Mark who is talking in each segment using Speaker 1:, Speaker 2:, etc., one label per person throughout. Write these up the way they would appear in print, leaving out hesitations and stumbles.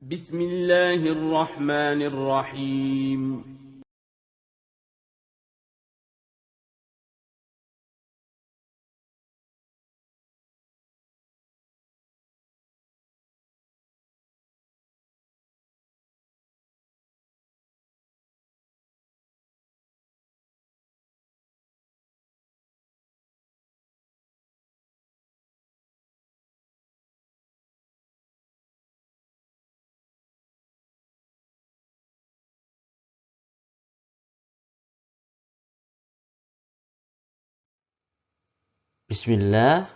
Speaker 1: بسم الله الرحمن الرحيم.
Speaker 2: Bismillah.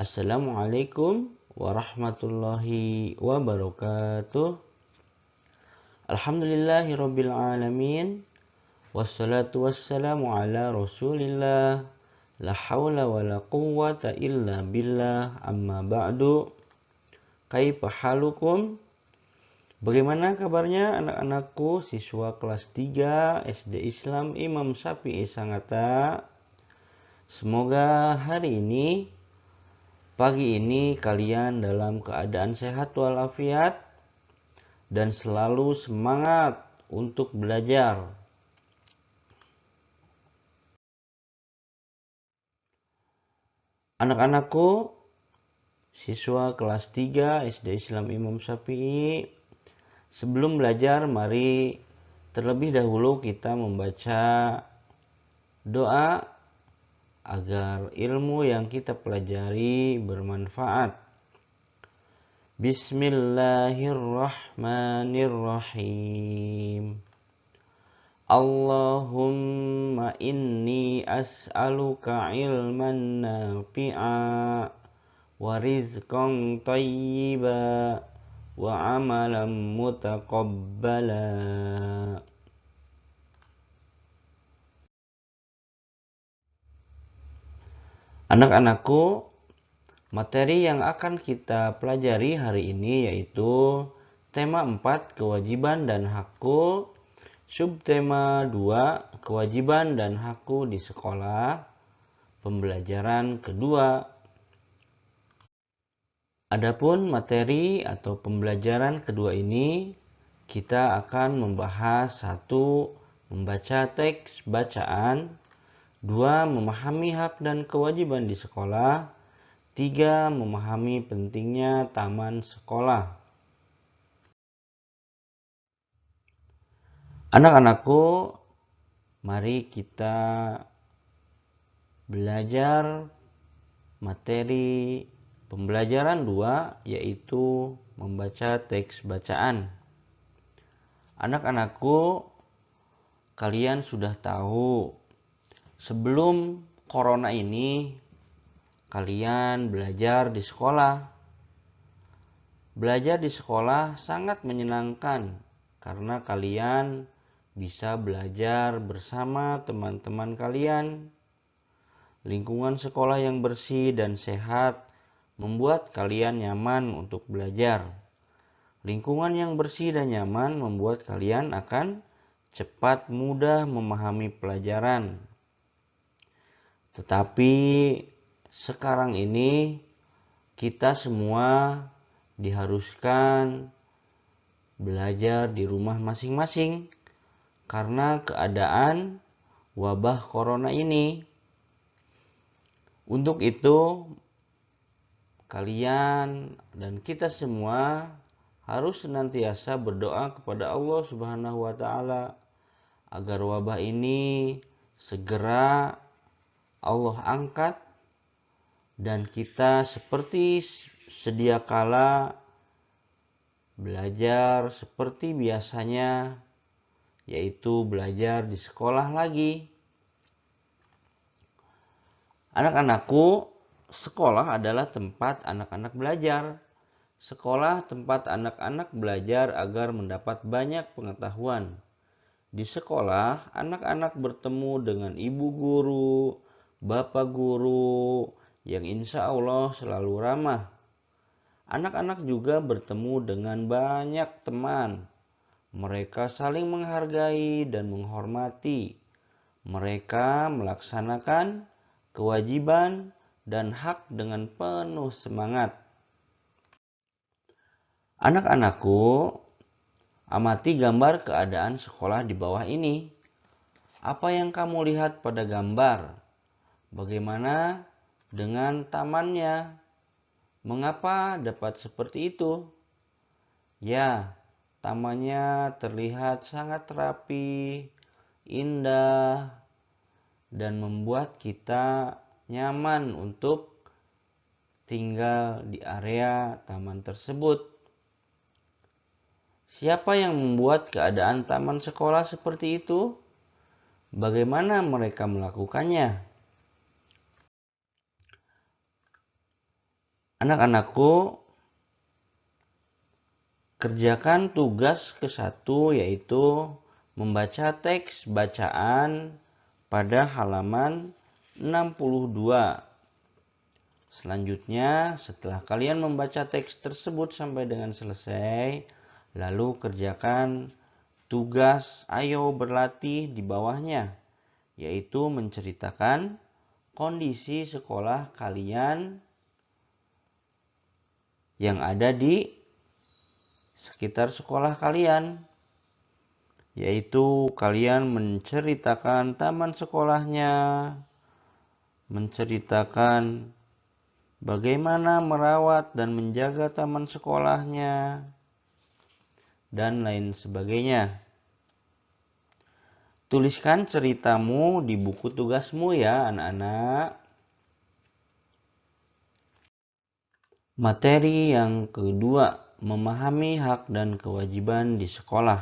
Speaker 2: Assalamualaikum warahmatullahi wabarakatuh. Alhamdulillahirabbil alamin. Wassalatu wassalamu ala Rasulillah. La haula wala quwwata illa billah. Amma ba'du. Kaifa halukum? Bagaimana kabarnya anak-anakku siswa kelas 3 SD Islam Imam Syafi'i Sangatta? Semoga pagi ini kalian dalam keadaan sehat walafiat dan selalu semangat untuk belajar. Anak-anakku, siswa kelas 3 SD Islam Imam Syafi'i, sebelum belajar mari terlebih dahulu kita membaca doa agar ilmu yang kita pelajari bermanfaat. Bismillahirrahmanirrahim. Allahumma inni as'aluka ilman nafi'a wa rizqan thayyiba wa amalan mutaqabbala. Anak-anakku, materi yang akan kita pelajari hari ini yaitu tema 4 kewajiban dan hakku, subtema 2 kewajiban dan hakku di sekolah, pembelajaran kedua. Adapun materi atau pembelajaran kedua ini kita akan membahas 1. Membaca teks bacaan, 2. Memahami hak dan kewajiban di sekolah, 3. Memahami pentingnya taman sekolah. Anak-anakku, mari kita belajar materi pembelajaran 2 yaitu membaca teks bacaan. Anak-anakku, kalian sudah tahu sebelum corona ini kalian belajar di sekolah. Belajar di sekolah sangat menyenangkan karena kalian bisa belajar bersama teman-teman kalian. Lingkungan sekolah yang bersih dan sehat membuat kalian nyaman untuk belajar. Lingkungan yang bersih dan nyaman membuat kalian akan cepat mudah memahami pelajaran. Tetapi sekarang ini kita semua diharuskan belajar di rumah masing-masing karena keadaan wabah corona ini. Untuk itu, kalian dan kita semua harus senantiasa berdoa kepada Allah Subhanahu wa taala agar wabah ini segera Allah angkat dan kita seperti sedia kala belajar seperti biasanya, yaitu belajar di sekolah lagi. Anak-anakku, sekolah adalah tempat anak-anak belajar. Sekolah tempat anak-anak belajar agar mendapat banyak pengetahuan. Di sekolah, anak-anak bertemu dengan ibu guru, bapak guru, yang insya Allah selalu ramah. Anak-anak juga bertemu dengan banyak teman. Mereka saling menghargai dan menghormati. Mereka melaksanakan kewajiban dan hak dengan penuh semangat. Anak-anakku, amati gambar keadaan sekolah di bawah ini. Apa yang kamu lihat pada gambar? Bagaimana dengan tamannya? Mengapa dapat seperti itu? Ya, tamannya terlihat sangat rapi, indah, dan membuat kita nyaman untuk tinggal di area taman tersebut. Siapa yang membuat keadaan taman sekolah seperti itu? Bagaimana mereka melakukannya? Anak-anakku, kerjakan tugas ke-1 yaitu membaca teks bacaan pada halaman 62. Selanjutnya, setelah kalian membaca teks tersebut sampai dengan selesai, lalu kerjakan tugas ayo berlatih di bawahnya, yaitu menceritakan kondisi sekolah kalian yang ada di sekitar sekolah kalian, yaitu kalian menceritakan taman sekolahnya, menceritakan bagaimana merawat dan menjaga taman sekolahnya, dan lain sebagainya. Tuliskan ceritamu di buku tugasmu ya anak-anak. Materi yang kedua, memahami hak dan kewajiban di sekolah.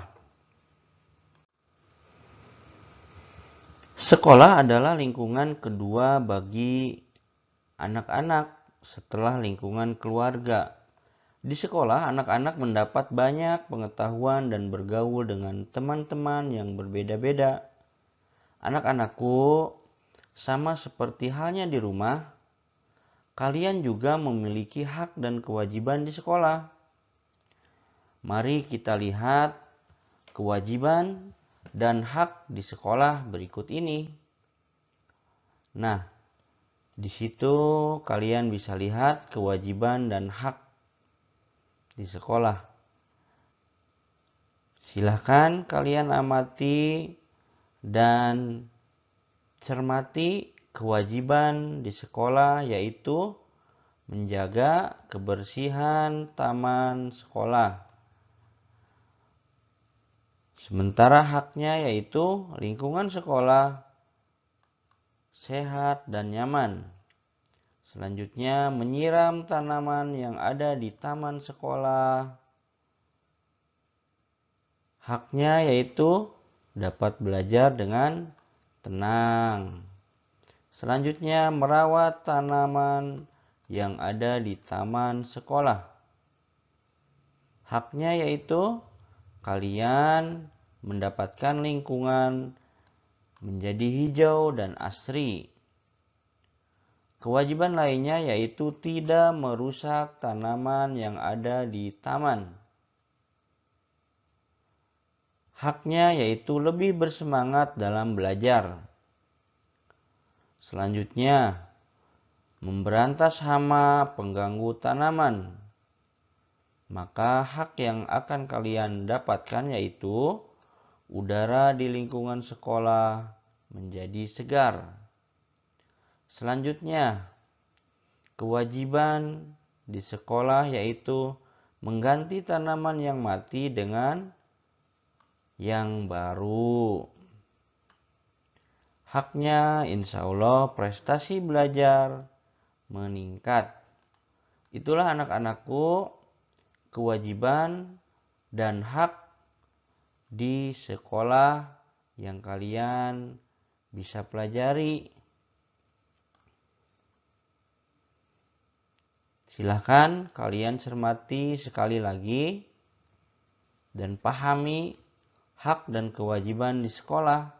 Speaker 2: Sekolah adalah lingkungan kedua bagi anak-anak setelah lingkungan keluarga. Di sekolah, anak-anak mendapat banyak pengetahuan dan bergaul dengan teman-teman yang berbeda-beda. Anak-anakku, sama seperti halnya di rumah, kalian juga memiliki hak dan kewajiban di sekolah. Mari kita lihat kewajiban dan hak di sekolah berikut ini. Nah, di situ kalian bisa lihat kewajiban dan hak di sekolah. Silahkan kalian amati dan cermati kewajiban di sekolah, yaitu menjaga kebersihan taman sekolah. Sementara haknya yaitu lingkungan sekolah sehat dan nyaman. Selanjutnya, menyiram tanaman yang ada di taman sekolah. Haknya yaitu dapat belajar dengan tenang. Selanjutnya, merawat tanaman yang ada di taman sekolah. Haknya yaitu kalian mendapatkan lingkungan menjadi hijau dan asri. Kewajiban lainnya yaitu tidak merusak tanaman yang ada di taman. Haknya yaitu lebih bersemangat dalam belajar. Selanjutnya, memberantas hama pengganggu tanaman. Maka hak yang akan kalian dapatkan yaitu udara di lingkungan sekolah menjadi segar. Selanjutnya, kewajiban di sekolah yaitu mengganti tanaman yang mati dengan yang baru. Haknya insya Allah prestasi belajar meningkat. Itulah anak-anakku kewajiban dan hak di sekolah yang kalian bisa pelajari. Silahkan kalian cermati sekali lagi dan pahami hak dan kewajiban di sekolah.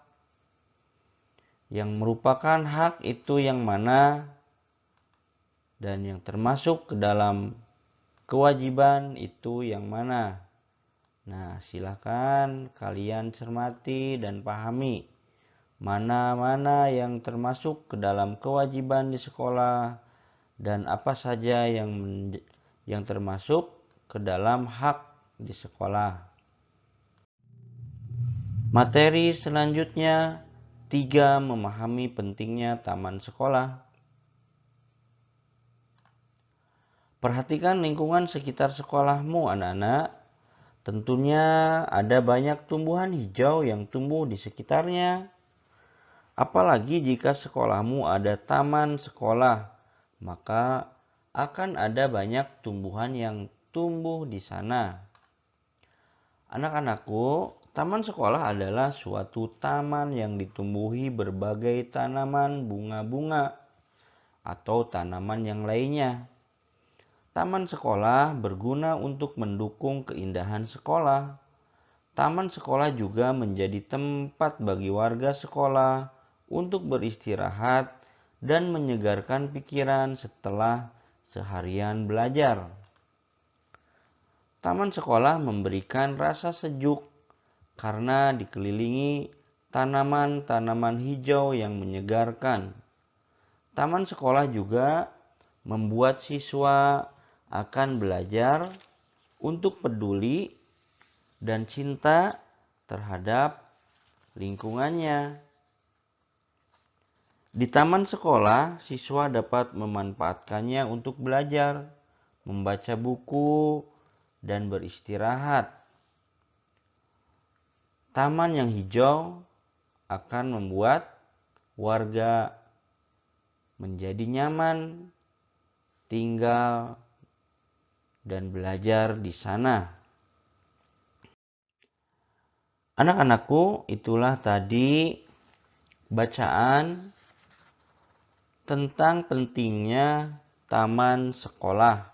Speaker 2: Yang merupakan hak itu yang mana dan yang termasuk ke dalam kewajiban itu yang mana. Nah, silahkan kalian cermati dan pahami mana-mana yang termasuk ke dalam kewajiban di sekolah dan apa saja yang termasuk ke dalam hak di sekolah. Materi selanjutnya, 3. Memahami pentingnya taman sekolah. Perhatikan lingkungan sekitar sekolahmu, anak-anak. Tentunya ada banyak tumbuhan hijau yang tumbuh di sekitarnya. Apalagi jika sekolahmu ada taman sekolah, maka akan ada banyak tumbuhan yang tumbuh di sana. Anak-anakku, taman sekolah adalah suatu taman yang ditumbuhi berbagai tanaman bunga-bunga atau tanaman yang lainnya. Taman sekolah berguna untuk mendukung keindahan sekolah. Taman sekolah juga menjadi tempat bagi warga sekolah untuk beristirahat dan menyegarkan pikiran setelah seharian belajar. Taman sekolah memberikan rasa sejuk karena dikelilingi tanaman-tanaman hijau yang menyegarkan. Taman sekolah juga membuat siswa akan belajar untuk peduli dan cinta terhadap lingkungannya. Di taman sekolah, siswa dapat memanfaatkannya untuk belajar, membaca buku, dan beristirahat. Taman yang hijau akan membuat warga menjadi nyaman tinggal dan belajar di sana. Anak-anakku, itulah tadi bacaan tentang pentingnya taman sekolah.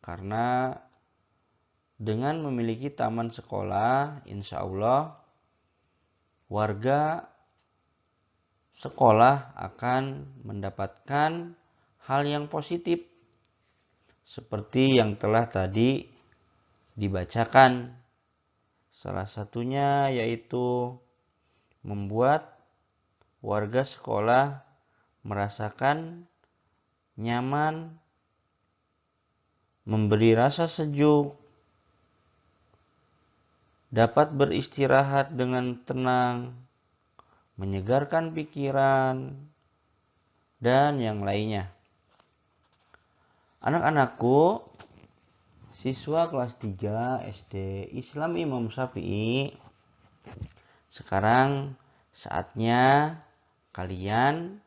Speaker 2: Karena dengan memiliki taman sekolah, insya Allah warga sekolah akan mendapatkan hal yang positif seperti yang telah tadi dibacakan. Salah satunya yaitu membuat warga sekolah merasakan nyaman, memberi rasa sejuk, dapat beristirahat dengan tenang, menyegarkan pikiran, dan yang lainnya. Anak-anakku, siswa kelas 3 SD Islam Imam Syafi'i, sekarang saatnya kalian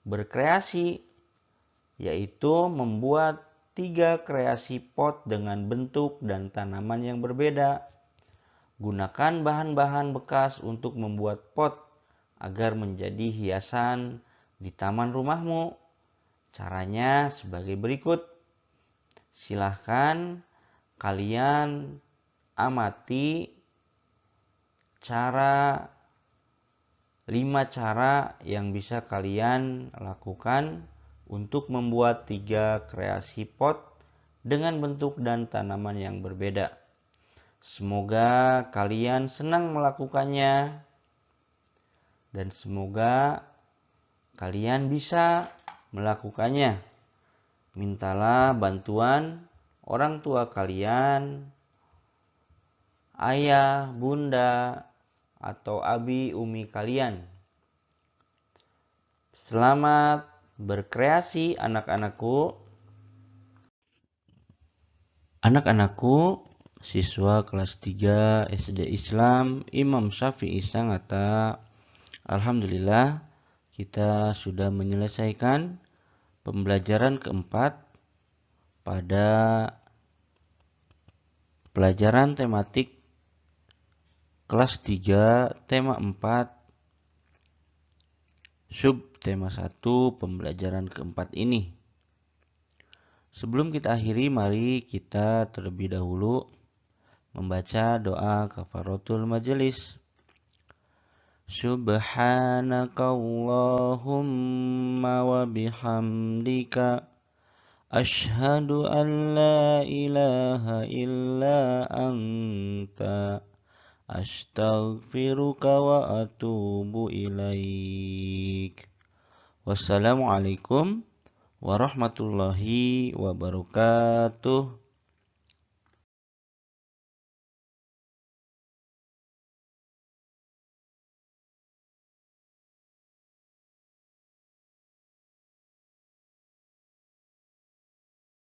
Speaker 2: berkreasi, yaitu membuat 3 kreasi pot dengan bentuk dan tanaman yang berbeda. Gunakan bahan-bahan bekas untuk membuat pot agar menjadi hiasan di taman rumahmu. Caranya sebagai berikut. Silahkan kalian amati 5 cara yang bisa kalian lakukan untuk membuat 3 kreasi pot dengan bentuk dan tanaman yang berbeda. Semoga kalian senang melakukannya dan semoga kalian bisa melakukannya. Mintalah bantuan orang tua kalian, ayah, bunda, atau abi, umi kalian. Selamat berkreasi anak-anakku. Anak-anakku, siswa kelas 3 SD Islam Imam Syafi'i Sangatta. Alhamdulillah, kita sudah menyelesaikan pembelajaran keempat pada pelajaran tematik kelas 3 tema 4 subtema 1 pembelajaran keempat ini. Sebelum kita akhiri, mari kita terlebih dahulu membaca doa kafaratul majelis. Subhanakallahumma wa bihamdika asyhadu an la ilaha illa anta astaghfiruka wa atubu ilaik. Wassalamualaikum warahmatullahi wabarakatuh.